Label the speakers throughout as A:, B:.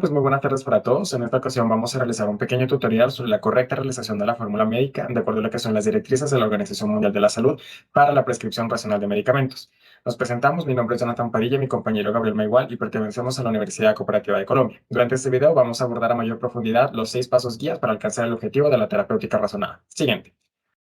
A: Pues muy buenas tardes para todos. En esta ocasión vamos a realizar un pequeño tutorial sobre la correcta realización de la fórmula médica de acuerdo a lo que son las directrices de la Organización Mundial de la Salud para la prescripción racional de medicamentos. Nos presentamos, mi nombre es Jonathan Padilla y mi compañero Gabriel Maigual y pertenecemos a la Universidad Cooperativa de Colombia. Durante este video vamos a abordar a mayor profundidad los 6 pasos guías para alcanzar el objetivo de la terapéutica razonada. Siguiente.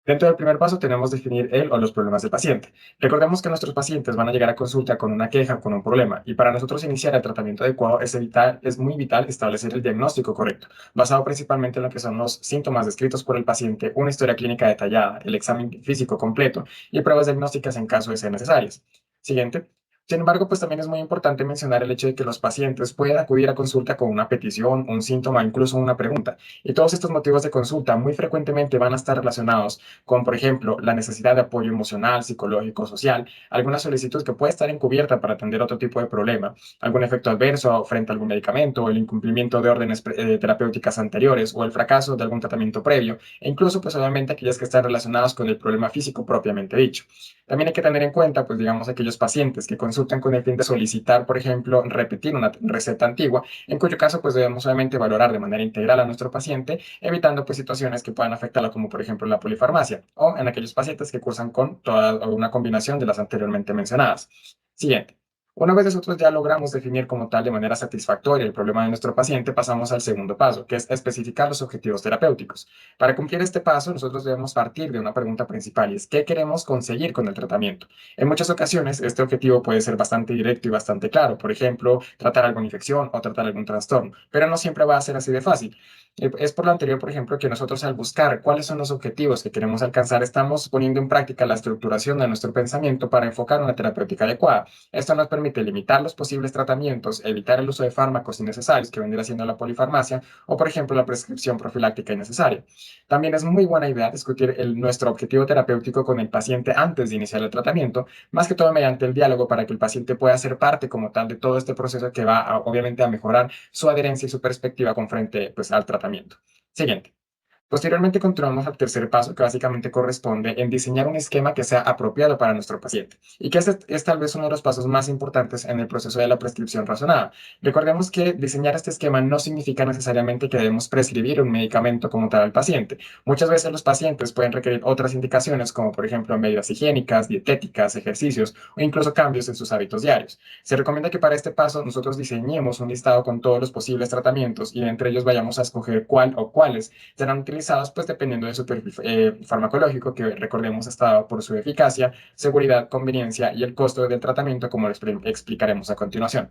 A: Dentro del primer paso tenemos definir el o los problemas del paciente. Recordemos que nuestros pacientes van a llegar a consulta con una queja, con un problema, y para nosotros iniciar el tratamiento adecuado es muy vital establecer el diagnóstico correcto, basado principalmente en lo que son los síntomas descritos por el paciente, una historia clínica detallada, el examen físico completo y pruebas diagnósticas en caso de ser necesarias. Siguiente. Sin embargo, pues también es muy importante mencionar el hecho de que los pacientes pueden acudir a consulta con una petición, un síntoma, incluso una pregunta. Y todos estos motivos de consulta muy frecuentemente van a estar relacionados con, por ejemplo, la necesidad de apoyo emocional, psicológico, social, alguna solicitud que puede estar encubierta para atender otro tipo de problema, algún efecto adverso frente a algún medicamento, el incumplimiento de órdenes terapéuticas anteriores o el fracaso de algún tratamiento previo, e incluso, pues obviamente, aquellas que están relacionadas con el problema físico propiamente dicho. También hay que tener en cuenta, pues digamos, aquellos pacientes que consultan con el fin de solicitar, por ejemplo, repetir una receta antigua, en cuyo caso, pues debemos obviamente valorar de manera integral a nuestro paciente, evitando pues situaciones que puedan afectarlo, como por ejemplo la polifarmacia, o en aquellos pacientes que cursan con toda o una combinación de las anteriormente mencionadas. Siguiente. Una vez nosotros ya logramos definir como tal de manera satisfactoria el problema de nuestro paciente, pasamos al segundo paso, que es especificar los objetivos terapéuticos. Para cumplir este paso, nosotros debemos partir de una pregunta principal y es ¿qué queremos conseguir con el tratamiento? En muchas ocasiones, este objetivo puede ser bastante directo y bastante claro, por ejemplo, tratar alguna infección o tratar algún trastorno, pero no siempre va a ser así de fácil. Es por lo anterior, por ejemplo, que nosotros al buscar cuáles son los objetivos que queremos alcanzar, estamos poniendo en práctica la estructuración de nuestro pensamiento para enfocar una terapéutica adecuada. Esto nos permite limitar los posibles tratamientos, evitar el uso de fármacos innecesarios, que vendría siendo la polifarmacia, o por ejemplo la prescripción profiláctica innecesaria. También es muy buena idea discutir nuestro objetivo terapéutico con el paciente antes de iniciar el tratamiento, más que todo mediante el diálogo para que el paciente pueda ser parte como tal de todo este proceso que va obviamente a mejorar su adherencia y su perspectiva con frente pues, al tratamiento. Siguiente. Posteriormente continuamos al tercer paso, que básicamente corresponde en diseñar un esquema que sea apropiado para nuestro paciente y que este es tal vez uno de los pasos más importantes en el proceso de la prescripción razonada. Recordemos que diseñar este esquema no significa necesariamente que debemos prescribir un medicamento como tal al paciente. Muchas veces los pacientes pueden requerir otras indicaciones como por ejemplo medidas higiénicas, dietéticas, ejercicios o incluso cambios en sus hábitos diarios. Se recomienda que para este paso nosotros diseñemos un listado con todos los posibles tratamientos y entre ellos vayamos a escoger cuál o cuáles serán utilizados pues dependiendo de su perfil farmacológico, que recordemos está dado por su eficacia, seguridad, conveniencia y el costo del tratamiento, como lo explicaremos a continuación.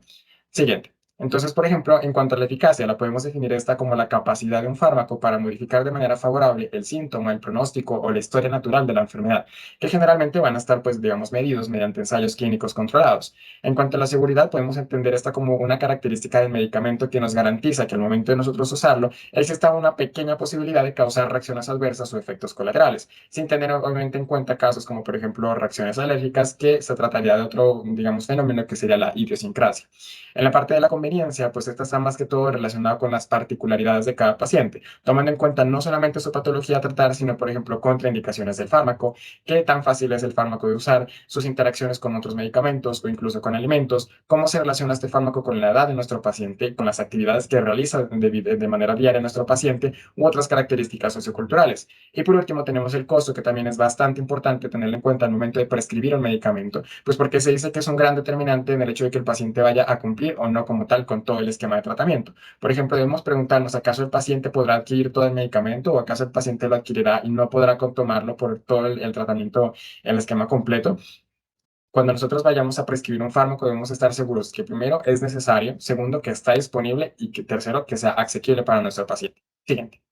A: Siguiente. Entonces, por ejemplo, en cuanto a la eficacia, la podemos definir esta como la capacidad de un fármaco para modificar de manera favorable el síntoma, el pronóstico o la historia natural de la enfermedad, que generalmente van a estar, pues, digamos, medidos mediante ensayos clínicos controlados. En cuanto a la seguridad, podemos entender esta como una característica del medicamento que nos garantiza que al momento de nosotros usarlo, exista una pequeña posibilidad de causar reacciones adversas o efectos colaterales, sin tener obviamente en cuenta casos como, por ejemplo, reacciones alérgicas, que se trataría de otro, digamos, fenómeno que sería la idiosincrasia. En la parte de la conveniencia, pues esta está más que todo relacionada con las particularidades de cada paciente, tomando en cuenta no solamente su patología a tratar, sino, por ejemplo, contraindicaciones del fármaco, qué tan fácil es el fármaco de usar, sus interacciones con otros medicamentos o incluso con alimentos, cómo se relaciona este fármaco con la edad de nuestro paciente, con las actividades que realiza de manera diaria nuestro paciente u otras características socioculturales. Y por último, tenemos el costo, que también es bastante importante tenerlo en cuenta al momento de prescribir un medicamento, pues porque se dice que es un gran determinante en el hecho de que el paciente vaya a cumplir o no como tal con todo el esquema de tratamiento. Por ejemplo, debemos preguntarnos, ¿acaso el paciente podrá adquirir todo el medicamento o acaso el paciente lo adquirirá y no podrá tomarlo por todo el tratamiento, el esquema completo? Cuando nosotros vayamos a prescribir un fármaco, debemos estar seguros que primero es necesario, segundo que está disponible y que tercero que sea asequible para nuestro paciente. Siguiente.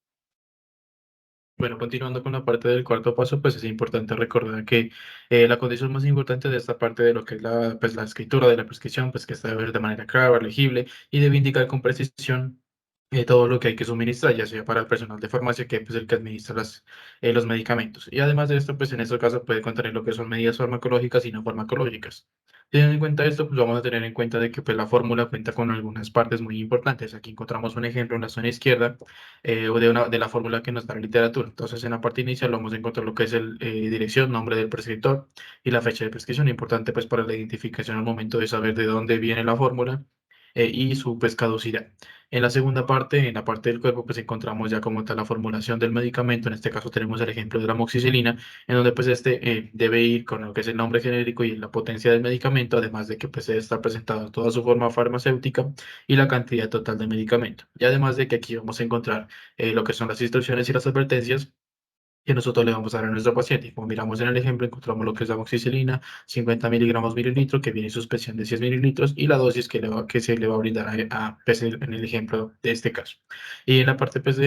B: Bueno, continuando con la parte del cuarto paso, pues es importante recordar que la condición más importante de esta parte de lo que es pues, la escritura de la prescripción, pues que está debe ver de manera clara, legible y debe indicar con precisión todo lo que hay que suministrar, ya sea para el personal de farmacia, que es el que administra los medicamentos. Y además de esto, pues en estos casos puede contener lo que son medidas farmacológicas y no farmacológicas. Teniendo en cuenta esto, pues vamos a tener en cuenta de que pues, la fórmula cuenta con algunas partes muy importantes. Aquí encontramos un ejemplo en la zona izquierda o de la fórmula que nos da la literatura. Entonces, en la parte inicial vamos a encontrar lo que es el dirección, nombre del prescriptor y la fecha de prescripción, importante pues para la identificación al momento de saber de dónde viene la fórmula. y su pues, caducidad. En la segunda parte, en la parte del cuerpo, pues encontramos ya como tal la formulación del medicamento. En este caso tenemos el ejemplo de la amoxicilina, en donde pues debe ir con lo que es el nombre genérico y la potencia del medicamento, además de que pues debe estar presentado toda su forma farmacéutica y la cantidad total de medicamento. Y además de que aquí vamos a encontrar lo que son las instrucciones y las advertencias que nosotros le vamos a dar a nuestro paciente. Como miramos en el ejemplo, encontramos lo que es la amoxicilina, 50 miligramos mililitro, que viene en suspensión de 100 mililitros, y la dosis que se le va a brindar pues, en el ejemplo de este caso. Y en la parte pues,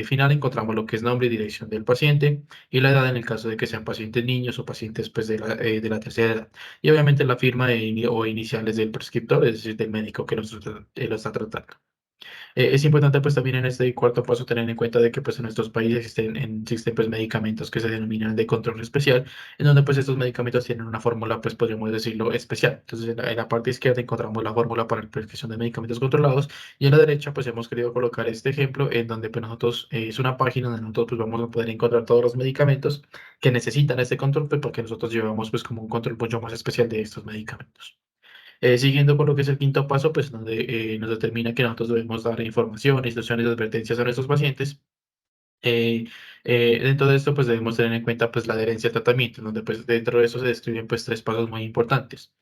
B: final encontramos lo que es nombre y dirección del paciente y la edad en el caso de que sean pacientes niños o pacientes pues, de la tercera edad. Y obviamente la firma o iniciales del prescriptor, es decir, del médico que lo está tratando. Es importante pues también en este cuarto paso tener en cuenta de que pues en nuestros países existen pues medicamentos que se denominan de control especial, en donde pues estos medicamentos tienen una fórmula pues podríamos decirlo especial. Entonces en la parte izquierda encontramos la fórmula para la prescripción de medicamentos controlados y en la derecha pues hemos querido colocar este ejemplo en donde pues nosotros es una página donde nosotros pues vamos a poder encontrar todos los medicamentos que necesitan este control pues porque nosotros llevamos pues como un control mucho más especial de estos medicamentos. Siguiendo con lo que es el quinto paso, pues donde nos determina que nosotros debemos dar información, instrucciones y advertencias a nuestros pacientes. Eh, Dentro de esto, pues debemos tener en cuenta pues la adherencia al tratamiento, donde pues dentro de eso se describen pues tres pasos muy importantes.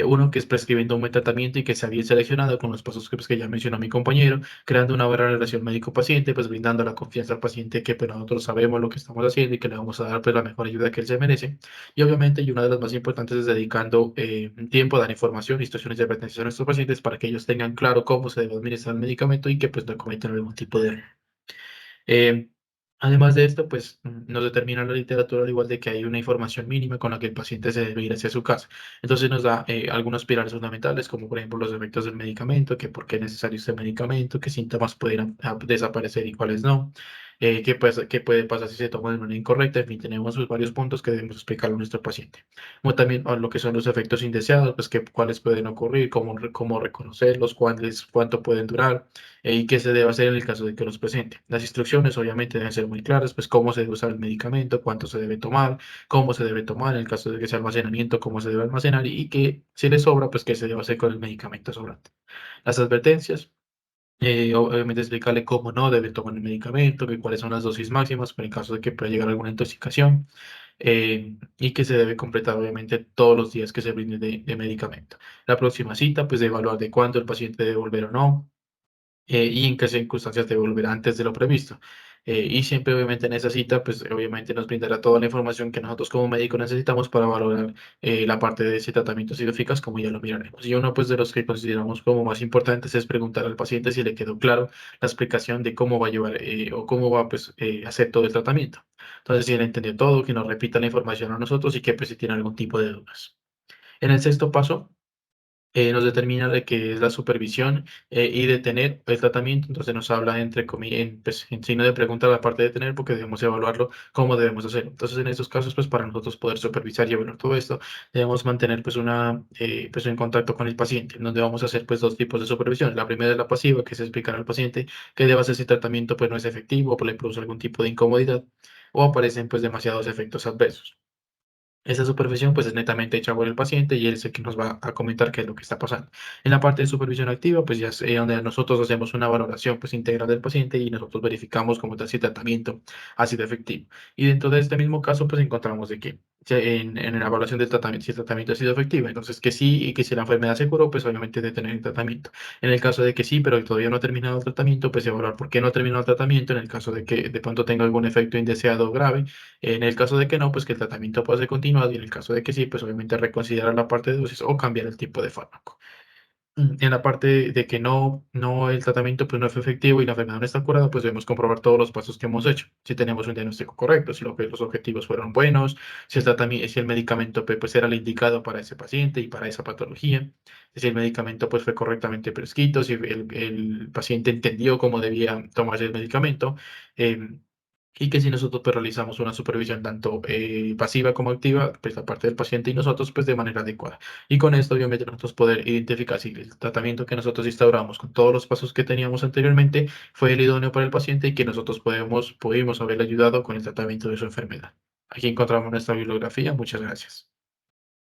B: Uno que es prescribiendo un buen tratamiento y que sea bien seleccionado con los pasos que, pues, que ya mencionó mi compañero, creando una buena relación médico-paciente, pues brindando la confianza al paciente que pues nosotros sabemos lo que estamos haciendo y que le vamos a dar pues la mejor ayuda que él se merece. Y obviamente, y una de las más importantes es dedicando tiempo a dar información, instrucciones y advertencias a nuestros pacientes para que ellos tengan claro cómo se debe administrar el medicamento y que pues no cometan algún tipo de error. Eh, Además de esto, pues nos determina la literatura al igual de que hay una información mínima con la que el paciente se debe ir hacia su casa. Entonces nos da algunos pilares fundamentales, como por ejemplo los efectos del medicamento, que por qué es necesario este medicamento, qué síntomas pueden desaparecer y cuáles no, qué puede pasar si se toma de manera incorrecta. En fin, tenemos pues, varios puntos que debemos explicarle a nuestro paciente. Como también lo que son los efectos indeseados, pues cuáles pueden ocurrir, cómo reconocerlos, cuánto pueden durar y qué se debe hacer en el caso de que los presente. Las instrucciones obviamente deben ser muy claras, pues cómo se debe usar el medicamento, cuánto se debe tomar, cómo se debe tomar en el caso de que sea almacenamiento, cómo se debe almacenar y que si le sobra, pues qué se debe hacer con el medicamento sobrante. Las advertencias. Obviamente explicarle cómo no debe tomar el medicamento, que cuáles son las dosis máximas para el caso de que pueda llegar alguna intoxicación y que se debe completar obviamente todos los días que se brinde de medicamento. La próxima cita, pues de evaluar de cuándo el paciente debe volver o no, y en qué circunstancias debe volver antes de lo previsto. Y siempre, obviamente, en esa cita, pues obviamente nos brindará toda la información que nosotros como médicos necesitamos para valorar la parte de si tratamiento ha sido eficaz, como ya lo miraremos. Y uno, pues, de los que consideramos como más importantes es preguntar al paciente si le quedó claro la explicación de cómo va a llevar o cómo va, pues, hacer todo el tratamiento. Entonces, si él entendió todo, que nos repita la información a nosotros y que, pues, si tiene algún tipo de dudas. En el sexto paso, nos determina de qué es la supervisión y detener el tratamiento. Entonces nos habla entre comillas, pues, en signo de pregunta la parte de detener porque debemos evaluarlo cómo debemos hacerlo. Entonces en estos casos, pues para nosotros poder supervisar y evaluar todo esto, debemos mantener pues pues un contacto con el paciente, en donde vamos a hacer pues dos tipos de supervisión. La primera es la pasiva, que es explicar al paciente que debe hacer si el tratamiento pues no es efectivo o le produce algún tipo de incomodidad o aparecen pues demasiados efectos adversos. Esa supervisión pues es netamente hecha por el paciente y él es el que nos va a comentar qué es lo que está pasando. En la parte de supervisión activa pues ya es donde nosotros hacemos una valoración pues integral del paciente y nosotros verificamos cómo tal si el tratamiento ha sido efectivo. Y dentro de este mismo caso pues encontramos de que en la evaluación del tratamiento, si el tratamiento ha sido efectivo, entonces que sí y que si la enfermedad se curó pues obviamente detener el tratamiento. En el caso de que sí, pero todavía no ha terminado el tratamiento, pues evaluar por qué no ha terminado el tratamiento en el caso de que de pronto tenga algún efecto indeseado grave en el caso de que no, pues que el tratamiento pueda ser continuado y en el caso de que sí, pues obviamente reconsiderar la parte de dosis o cambiar el tipo de fármaco. En la parte de que no el tratamiento pues no fue efectivo y la enfermedad no está curada, pues debemos comprobar todos los pasos que hemos hecho. Si tenemos un diagnóstico correcto, si los objetivos fueron buenos, si el tratamiento, si el medicamento pues era el indicado para ese paciente y para esa patología, si el medicamento pues fue correctamente prescrito, si el paciente entendió cómo debía tomarse el medicamento. em, y que si nosotros pues, realizamos una supervisión tanto pasiva como activa, pues la parte del paciente y nosotros, pues de manera adecuada. Y con esto, obviamente, nosotros poder identificar si el tratamiento que nosotros instauramos con todos los pasos que teníamos anteriormente fue el idóneo para el paciente y que nosotros pudimos haberle ayudado con el tratamiento de su enfermedad. Aquí encontramos nuestra bibliografía. Muchas gracias.